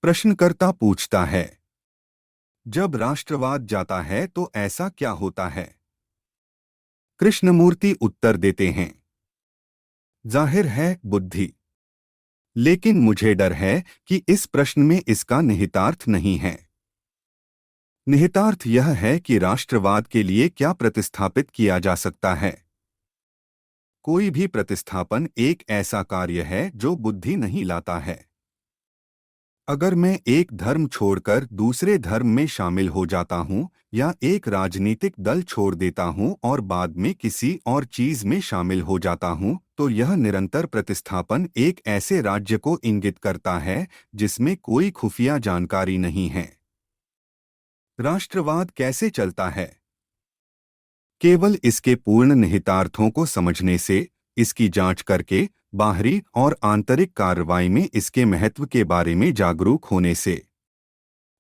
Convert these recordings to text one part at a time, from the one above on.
प्रश्नकर्ता पूछता है, जब राष्ट्रवाद जाता है तो ऐसा क्या होता है? कृष्णमूर्ति उत्तर देते हैं, जाहिर है बुद्धि। लेकिन मुझे डर है कि इस प्रश्न में इसका निहितार्थ नहीं है। निहितार्थ यह है कि राष्ट्रवाद के लिए क्या प्रतिस्थापित किया जा सकता है। कोई भी प्रतिस्थापन एक ऐसा कार्य है जो बुद्धि नहीं लाता है। अगर मैं एक धर्म छोड़कर दूसरे धर्म में शामिल हो जाता हूं या एक राजनीतिक दल छोड़ देता हूं और बाद में किसी और चीज में शामिल हो जाता हूं, तो यह निरंतर प्रतिस्थापन एक ऐसे राज्य को इंगित करता है जिसमें कोई खुफिया जानकारी नहीं है। राष्ट्रवाद कैसे चलता है? केवल इसके पूर्ण निहितार्थों को समझने से, इसकी जांच करके, बाहरी और आंतरिक कार्रवाई में इसके महत्व के बारे में जागरूक होने से।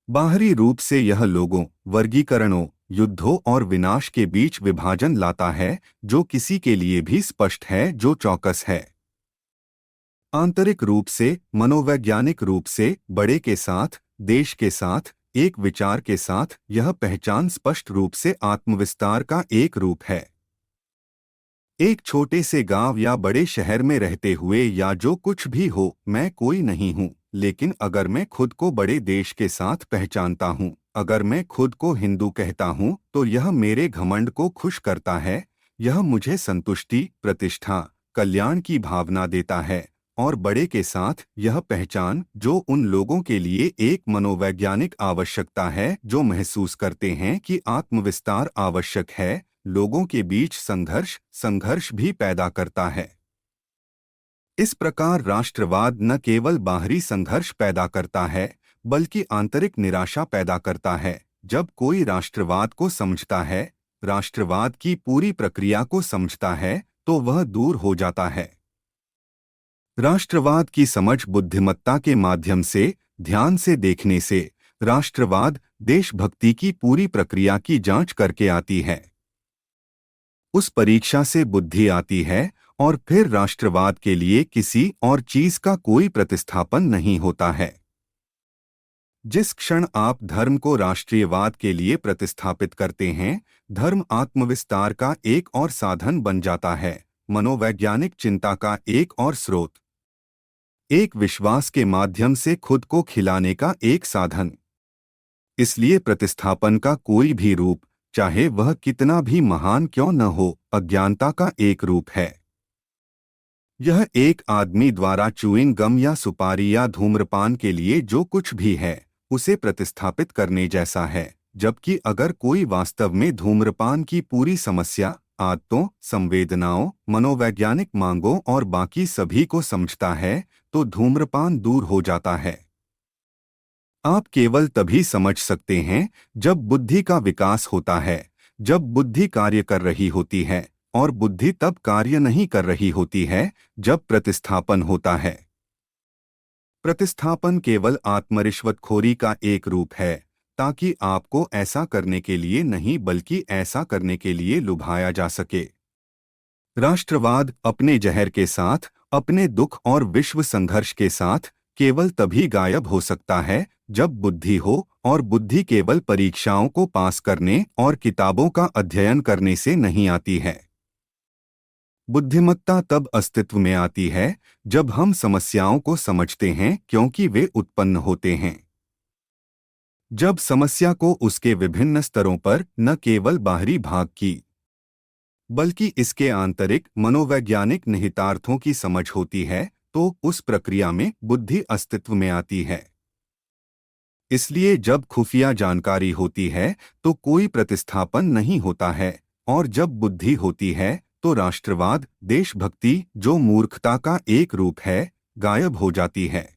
बाहरी रूप से यह लोगों, वर्गीकरणों, युद्धों और विनाश के बीच विभाजन लाता है, जो किसी के लिए भी स्पष्ट है जो चौकस है। आंतरिक रूप से, मनोवैज्ञानिक रूप से, बड़े के साथ, देश के साथ, एक विचार के साथ, यह पहचान स्पष्ट रूप से आत्मविस्तार का एक रूप है। एक छोटे से गांव या बड़े शहर में रहते हुए या जो कुछ भी हो, मैं कोई नहीं हूँ, लेकिन अगर मैं खुद को बड़े देश के साथ पहचानता हूँ, अगर मैं खुद को हिंदू कहता हूँ, तो यह मेरे घमंड को खुश करता है। यह मुझे संतुष्टि, प्रतिष्ठा, कल्याण की भावना देता है। और बड़े के साथ यह पहचान, जो उन लोगों के लिए एक मनोवैज्ञानिक आवश्यकता है जो महसूस करते हैं कि आत्मविस्तार आवश्यक है, लोगों के बीच संघर्ष भी पैदा करता है। इस प्रकार राष्ट्रवाद न केवल बाहरी संघर्ष पैदा करता है, बल्कि आंतरिक निराशा पैदा करता है। जब कोई राष्ट्रवाद को समझता है, राष्ट्रवाद की पूरी प्रक्रिया को समझता है, तो वह दूर हो जाता है। राष्ट्रवाद की समझ बुद्धिमत्ता के माध्यम से, ध्यान से देखने से, राष्ट्रवाद देशभक्ति की पूरी प्रक्रिया की जांच करके आती है। उस परीक्षा से बुद्धि आती है और फिर राष्ट्रवाद के लिए किसी और चीज का कोई प्रतिस्थापन नहीं होता है। जिस क्षण आप धर्म को राष्ट्रीयवाद के लिए प्रतिस्थापित करते हैं, धर्म आत्मविस्तार का एक और साधन बन जाता है, मनोवैज्ञानिक चिंता का एक और स्रोत, एक विश्वास के माध्यम से खुद को खिलाने का एक साधन। इसलिए प्रतिस्थापन का कोई भी रूप, चाहे वह कितना भी महान क्यों न हो, अज्ञानता का एक रूप है। यह एक आदमी द्वारा च्यूइंग गम या सुपारी या धूम्रपान के लिए जो कुछ भी है, उसे प्रतिस्थापित करने जैसा है। जबकि अगर कोई वास्तव में धूम्रपान की पूरी समस्या, आदतों, संवेदनाओं, मनोवैज्ञानिक मांगों और बाकी सभी को समझता है, तो धूम्रपान दूर हो जाता है। आप केवल तभी समझ सकते हैं जब बुद्धि का विकास होता है, जब बुद्धि कार्य कर रही होती है, और बुद्धि तब कार्य नहीं कर रही होती है जब प्रतिस्थापन होता है। प्रतिस्थापन केवल आत्मरिश्वतखोरी का एक रूप है, ताकि आपको ऐसा करने के लिए नहीं बल्कि ऐसा करने के लिए लुभाया जा सके। राष्ट्रवाद अपने जहर के साथ, अपने दुख और विश्व संघर्ष के साथ केवल तभी गायब हो सकता है जब बुद्धि हो, और बुद्धि केवल परीक्षाओं को पास करने और किताबों का अध्ययन करने से नहीं आती है। बुद्धिमत्ता तब अस्तित्व में आती है जब हम समस्याओं को समझते हैं क्योंकि वे उत्पन्न होते हैं। जब समस्या को उसके विभिन्न स्तरों पर, न केवल बाहरी भाग की, बल्कि इसके आंतरिक मनोवैज्ञानिक निहितार्थों की समझ होती है, तो उस प्रक्रिया में बुद्धि अस्तित्व में आती है। इसलिए जब खुफिया जानकारी होती है तो कोई प्रतिस्थापन नहीं होता है, और जब बुद्धि होती है तो राष्ट्रवाद, देशभक्ति, जो मूर्खता का एक रूप है, गायब हो जाती है।